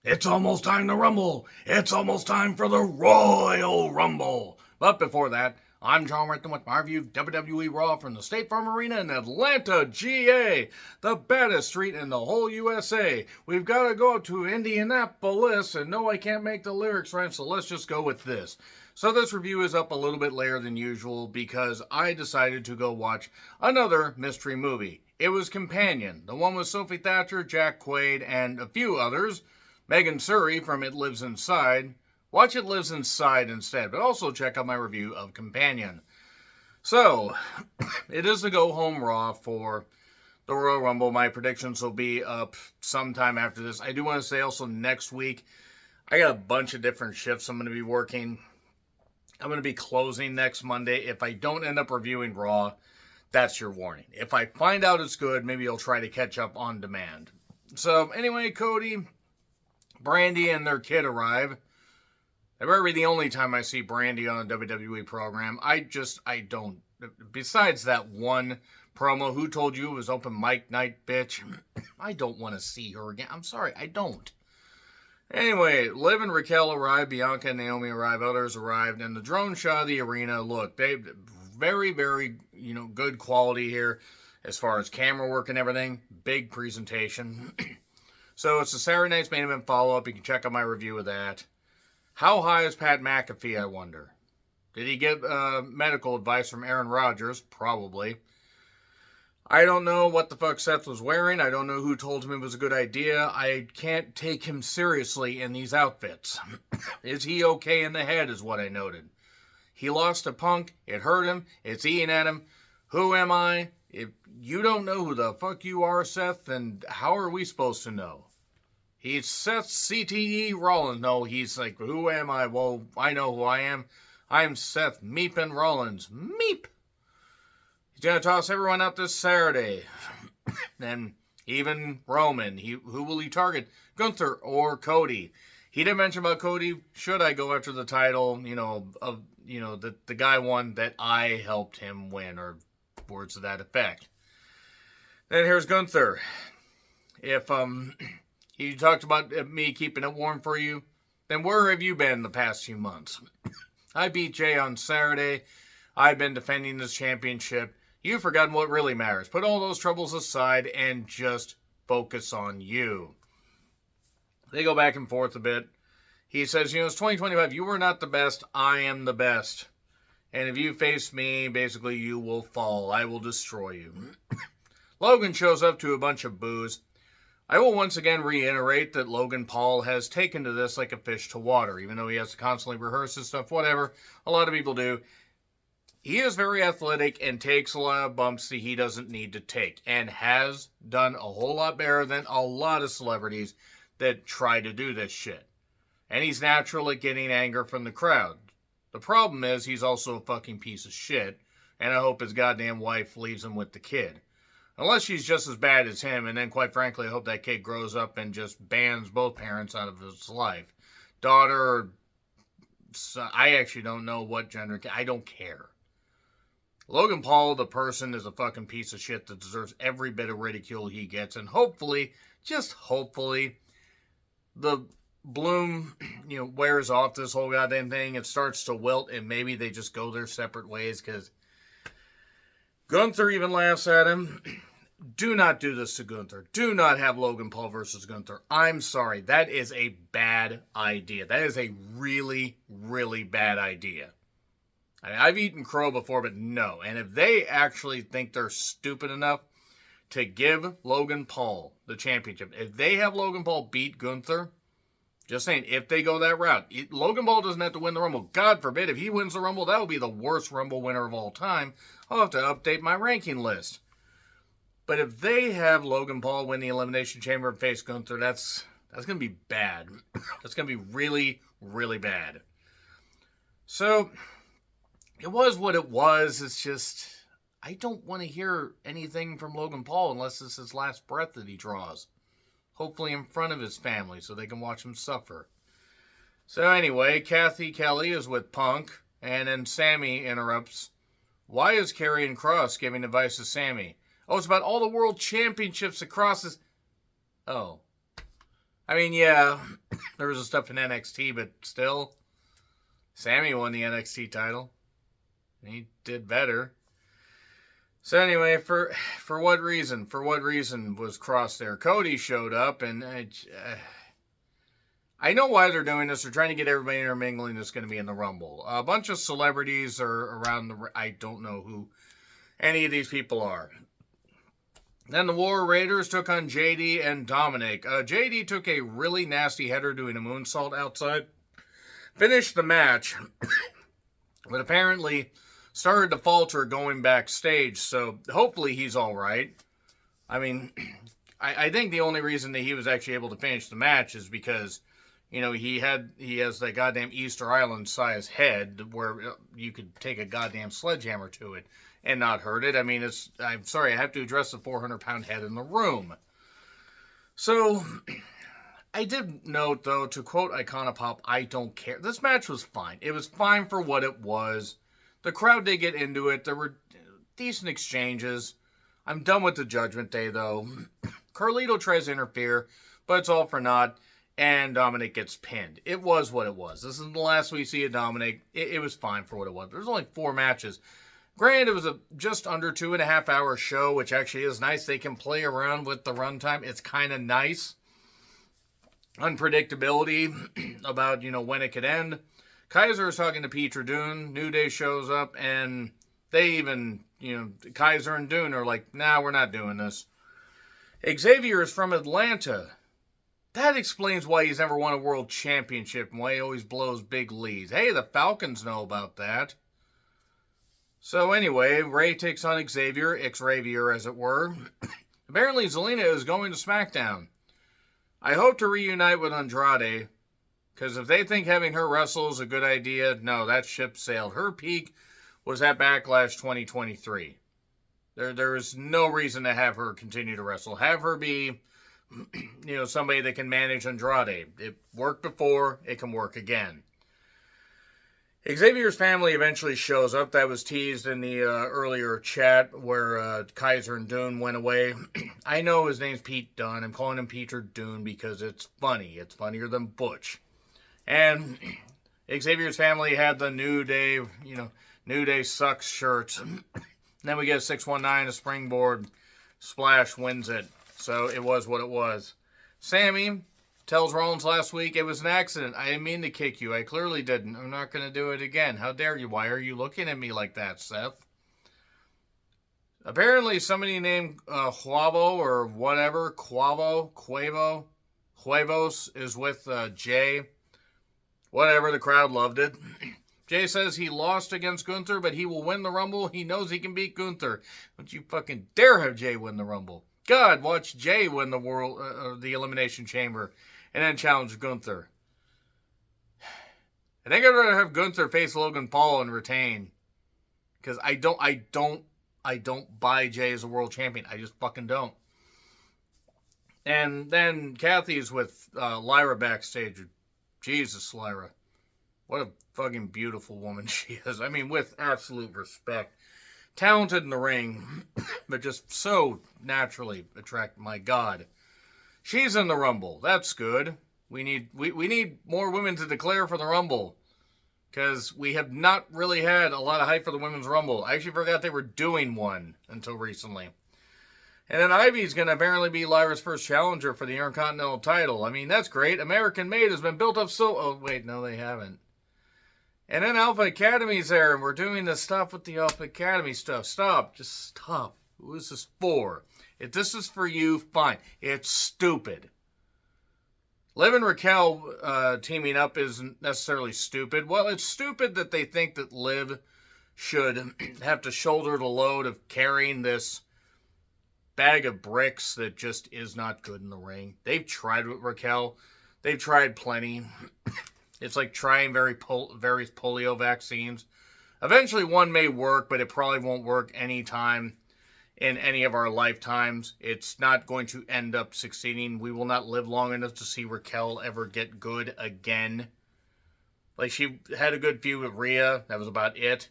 It's almost time to rumble. It's almost time for the Royal Rumble. But before that, I'm John Renton with my review of WWE Raw from the State Farm Arena in Atlanta, GA, the baddest street in the whole USA. We've got to go up to Indianapolis, and no, I can't make the lyrics rhyme, so let's just go with this. So this review is up a little bit later than usual because I decided to go watch another mystery movie. It was Companion, the one with Sophie Thatcher, Jack Quaid, and a few others. Megan Surrey from It Lives Inside. Watch It Lives Inside instead, but also check out my review of Companion. So, it is the go-home Raw for the Royal Rumble. My predictions will be up sometime after this. I do want to say also next week, I got a bunch of different shifts I'm going to be working. I'm going to be closing next Monday. If I don't end up reviewing Raw, that's your warning. If I find out it's good, maybe I'll try to catch up on demand. So, anyway, Cody, Brandy, and their kid arrive. That better be the only time I see Brandy on a WWE program. I don't. Besides that one promo, who told you it was open mic night, bitch? I don't want to see her again. I'm sorry, I don't. Anyway, Liv and Raquel arrived, Bianca and Naomi arrived, others arrived, and the drone shot of the arena, look, they very, very, good quality here as far as camera work and everything. Big presentation. So it's the Saturday Night's Main Event follow-up. You can check out my review of that. How high is Pat McAfee, I wonder? Did he get medical advice from Aaron Rodgers? Probably. I don't know what the fuck Seth was wearing. I don't know who told him it was a good idea. I can't take him seriously in these outfits. Is he okay in the head is what I noted. He lost to Punk. It hurt him. It's eating at him. Who am I? If you don't know who the fuck you are, Seth, then how are we supposed to know? He's Seth CTE Rollins. No, he's like, who am I? Well, I know who I am. I'm Seth Meepin Rollins. Meep! He's going to toss everyone up this Saturday. And even Roman. Who will he target? Gunther or Cody? He didn't mention about Cody. Should I go after the title, the guy won that I helped him win, or words to that effect. Then here's Gunther. If you talked about me keeping it warm for you, then where have you been the past few months? I beat Jay on Saturday. I've been defending this championship. You've forgotten what really matters. Put all those troubles aside and just focus on you. They go back and forth a bit. He says, it's 2025. You were not the best. I am the best. And if you face me, basically you will fall. I will destroy you. Logan shows up to a bunch of boos. I will once again reiterate that Logan Paul has taken to this like a fish to water, even though he has to constantly rehearse his stuff, whatever. A lot of people do. He is very athletic and takes a lot of bumps that he doesn't need to take, and has done a whole lot better than a lot of celebrities that try to do this shit. And he's natural at getting anger from the crowd. The problem is he's also a fucking piece of shit, and I hope his goddamn wife leaves him with the kid. Unless she's just as bad as him, and then quite frankly, I hope that kid grows up and just bans both parents out of his life. Daughter or son, I actually don't know what gender, I don't care. Logan Paul, the person, is a fucking piece of shit that deserves every bit of ridicule he gets, and hopefully, just hopefully, the bloom, wears off this whole goddamn thing. It starts to wilt, and maybe they just go their separate ways, because Gunther even laughs at him. Do not do this to Gunther. Do not have Logan Paul versus Gunther. I'm sorry. That is a bad idea. That is a really, really bad idea. I've eaten crow before, but no. And if they actually think they're stupid enough to give Logan Paul the championship, if they have Logan Paul beat Gunther, just saying, if they go that route, Logan Paul doesn't have to win the Rumble. God forbid, if he wins the Rumble, that would be the worst Rumble winner of all time. I'll have to update my ranking list. But if they have Logan Paul win the Elimination Chamber and face Gunther, that's going to be bad. That's going to be really, really bad. So, it was what it was. It's just, I don't want to hear anything from Logan Paul unless it's his last breath that he draws. Hopefully in front of his family so they can watch him suffer. So anyway, Kathy Kelly is with Punk, and then Sammy interrupts. Why is Karrion Kross giving advice to Sammy? Oh, it's about all the world championships that Kross is... Oh. I mean, yeah, There was stuff in NXT, but still, Sammy won the NXT title. He did better. So anyway, for what reason? For what reason was Cross there? Cody showed up, and I know why they're doing this. They're trying to get everybody intermingling that's going to be in the Rumble. A bunch of celebrities are around the... I don't know who any of these people are. Then the War Raiders took on JD and Dominic. JD took a really nasty header doing a moonsault outside. Finished the match, but apparently started to falter going backstage, so hopefully he's all right. I mean, I think the only reason that he was actually able to finish the match is because, you know, he has that goddamn Easter Island size head where you could take a goddamn sledgehammer to it and not hurt it. I mean, I'm sorry, I have to address the 400-pound head in the room. So, I did note, though, to quote Iconopop, I don't care. This match was fine. It was fine for what it was. The crowd did get into it. There were decent exchanges. I'm done with the Judgment Day, though. Carlito tries to interfere, but it's all for naught, and Dominic gets pinned. It was what it was. This is the last we see of Dominic. It was fine for what it was. There's only 4 matches. Granted, it was a just under 2.5 hour show, which actually is nice. They can play around with the runtime. It's kind of nice. Unpredictability about, you know, when it could end. Kaiser is talking to Peter Dune. New Day shows up, and they even, you know, Kaiser and Dune are like, nah, we're not doing this. Xavier is from Atlanta. That explains why he's never won a world championship and why he always blows big leads. Hey, the Falcons know about that. So anyway, Ray takes on Xavier, Xavier as it were. Apparently Zelina is going to SmackDown. I hope to reunite with Andrade, because if they think having her wrestle is a good idea, no, that ship sailed. Her peak was at Backlash 2023. There is no reason to have her continue to wrestle. Have her be, you know, somebody that can manage Andrade. It worked before, it can work again. Xavier's family eventually shows up. That was teased in the earlier chat where Kaiser and Dune went away. I know his name's Pete Dunne. I'm calling him Peter Dune because it's funny. It's funnier than Butch. And Xavier's family had the New Day, you know, New Day sucks shirts. Then we get a 619, a springboard, Splash wins it. So it was what it was. Sammy tells Rollins last week, it was an accident. I didn't mean to kick you. I clearly didn't. I'm not going to do it again. How dare you? Why are you looking at me like that, Seth? Apparently somebody named Huavo or whatever, Quavos is with Jay. Whatever, the crowd loved it. Jay says he lost against Gunther, but he will win the Rumble. He knows he can beat Gunther. Don't you fucking dare have Jay win the Rumble. God, watch Jay win the Elimination Chamber and then challenge Gunther. I think I'd rather have Gunther face Logan Paul and retain. Because I don't buy Jay as a world champion. I just fucking don't. And then Kathy's with Lyra backstage. Jesus, Lyra. What a fucking beautiful woman she is. I mean, with absolute respect. Talented in the ring, but just so naturally attractive. My God. She's in the Rumble. That's good. We need more women to declare for the Rumble. Because we have not really had a lot of hype for the Women's Rumble. I actually forgot they were doing one until recently. And then Ivy's going to apparently be Lyra's first challenger for the Intercontinental title. I mean, that's great. American Made has been built up so... Oh, wait, no, they haven't. And then Alpha Academy's there, and we're doing this stuff with the Alpha Academy stuff. Stop. Just stop. Who is this for? If this is for you, fine. It's stupid. Liv and Raquel teaming up isn't necessarily stupid. Well, it's stupid that they think that Liv should have to shoulder the load of carrying this bag of bricks that just is not good in the ring. They've tried with Raquel. They've tried plenty. It's like trying various polio vaccines. Eventually one may work, but it probably won't work anytime in any of our lifetimes. It's not going to end up succeeding. We will not live long enough to see Raquel ever get good again. Like, she had a good feud with Rhea. That was about it.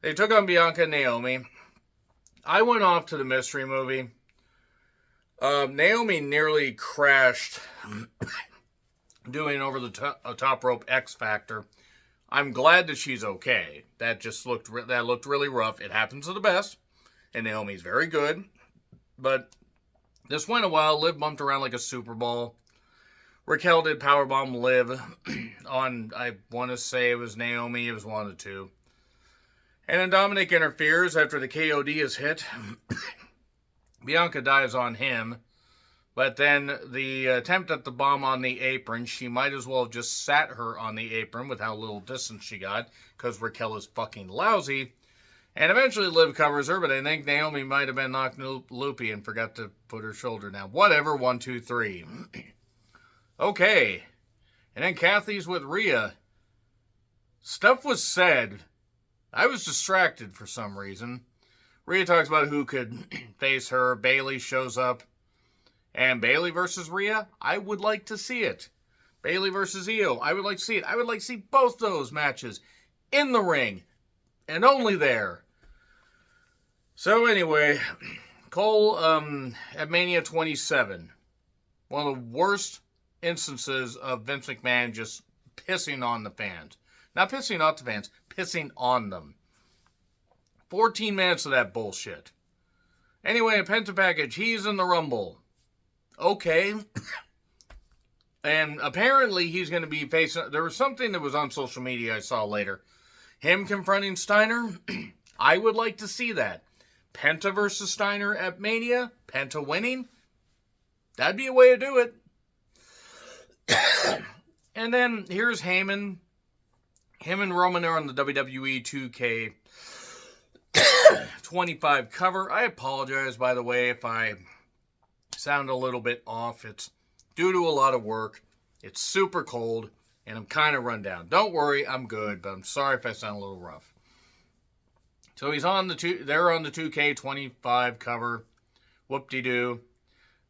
They took on Bianca and Naomi. I went off to the mystery movie. Naomi nearly crashed doing over the top rope X Factor. I'm glad that she's okay. That just looked really rough. It happens to the best, and Naomi's very good. But this went a while. Liv bumped around like a Super Bowl. Raquel did powerbomb Liv on, I want to say it was Naomi. It was one of the two. And then Dominic interferes after the KOD is hit. Bianca dives on him. But then the attempt at the bomb on the apron, she might as well have just sat her on the apron with how little distance she got, because Raquel is fucking lousy. And eventually Liv covers her, but I think Naomi might have been knocked loopy and forgot to put her shoulder down. Whatever, 1, 2, 3. Okay. And then Kathy's with Rhea. Stuff was said. I was distracted for some reason. Rhea talks about who could face her. Bayley shows up. And Bayley versus Rhea, I would like to see it. Bayley versus Io, I would like to see it. I would like to see both those matches in the ring. And only there. So anyway, Cole at Mania 27. One of the worst instances of Vince McMahon just pissing on the fans. Not pissing off the fans, pissing on them. 14 minutes of that bullshit. Anyway, a Penta package, he's in the Rumble. Okay. And apparently he's going to be facing... There was something that was on social media I saw later. Him confronting Steiner. I would like to see that. Penta versus Steiner at Mania. Penta winning. That'd be a way to do it. And then here's Heyman. Him and Roman are on the WWE 2K25 cover. I apologize, by the way, if I sound a little bit off. It's due to a lot of work. It's super cold, and I'm kind of run down. Don't worry, I'm good, but I'm sorry if I sound a little rough. So they're on the 2K25 cover. Whoop-de-doo.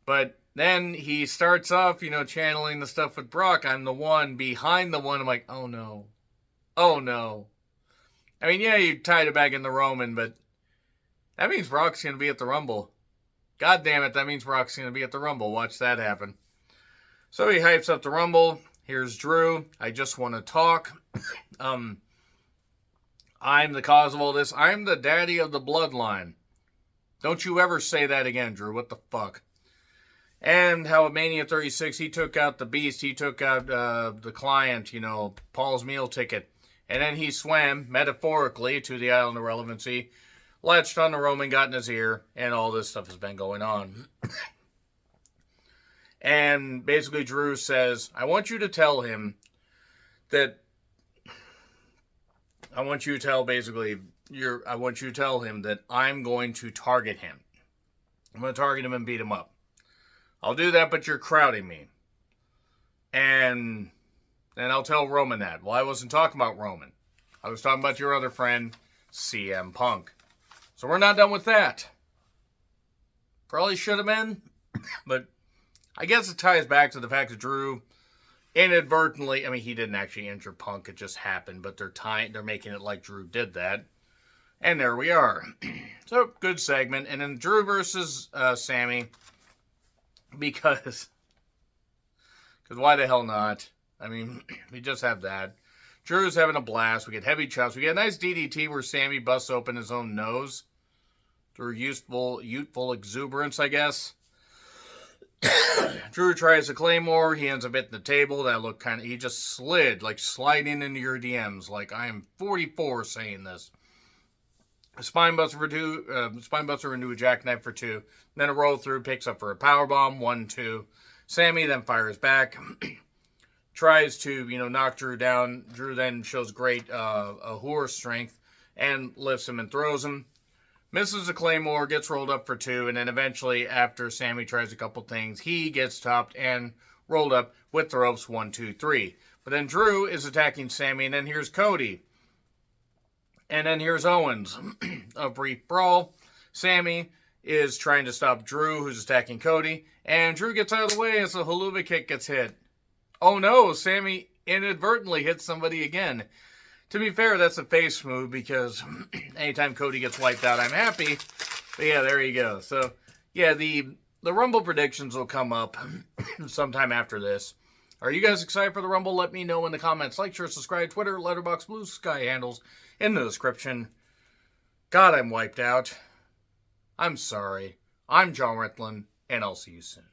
But then he starts off, channeling the stuff with Brock. I'm the one behind the one. I'm like, oh no. Oh no. I mean, yeah, you tied it back in the Roman, but that means Brock's going to be at the Rumble. God damn it, that means Brock's going to be at the Rumble. Watch that happen. So he hypes up the Rumble. Here's Drew. I just want to talk. I'm the cause of all this. I'm the daddy of the bloodline. Don't you ever say that again, Drew. What the fuck? And how at Mania 36, he took out the Beast. He took out the client, Paul's meal ticket. And then he swam, metaphorically, to the Island of Relevancy, latched on the Roman, got in his ear, and all this stuff has been going on. And basically Drew says, I want you to tell him that, I want you to tell him that I'm going to target him. I'm going to target him and beat him up. I'll do that, but you're crowding me. And I'll tell Roman that. Well, I wasn't talking about Roman. I was talking about your other friend, CM Punk. So we're not done with that. Probably should have been. But I guess it ties back to the fact that Drew inadvertently, he didn't actually injure Punk. It just happened. But they're making it like Drew did that. And there we are. So, good segment. And then Drew versus Sammy. Because why the hell not? We just have that. Drew's having a blast. We get heavy chops. We get a nice DDT where Sammy busts open his own nose. Through youthful exuberance, I guess. Drew tries a Claymore. He ends up hitting the table. That looked he just slid, like sliding into your DMs. Like, I am 44 saying this. A spinebuster for 2. Spinebuster into a jackknife for 2. Then a roll through, picks up for a powerbomb. 1, 2. Sammy then fires back. Tries to, knock Drew down. Drew then shows great horse strength and lifts him and throws him. Misses a Claymore, gets rolled up for 2, and then eventually, after Sammy tries a couple things, he gets topped and rolled up with the ropes 1, 2, 3. But then Drew is attacking Sammy, and then here's Cody. And then here's Owens. A brief brawl. Sammy is trying to stop Drew, who's attacking Cody, and Drew gets out of the way as the haluva kick gets hit. Oh no, Sammy inadvertently hits somebody again. To be fair, that's a face move because anytime Cody gets wiped out, I'm happy. But yeah, there you go. So, yeah, the Rumble predictions will come up sometime after this. Are you guys excited for the Rumble? Let me know in the comments. Like, share, subscribe, Twitter, Letterboxd, Blue Sky handles in the description. God, I'm wiped out. I'm sorry. I'm John Ritlin, and I'll see you soon.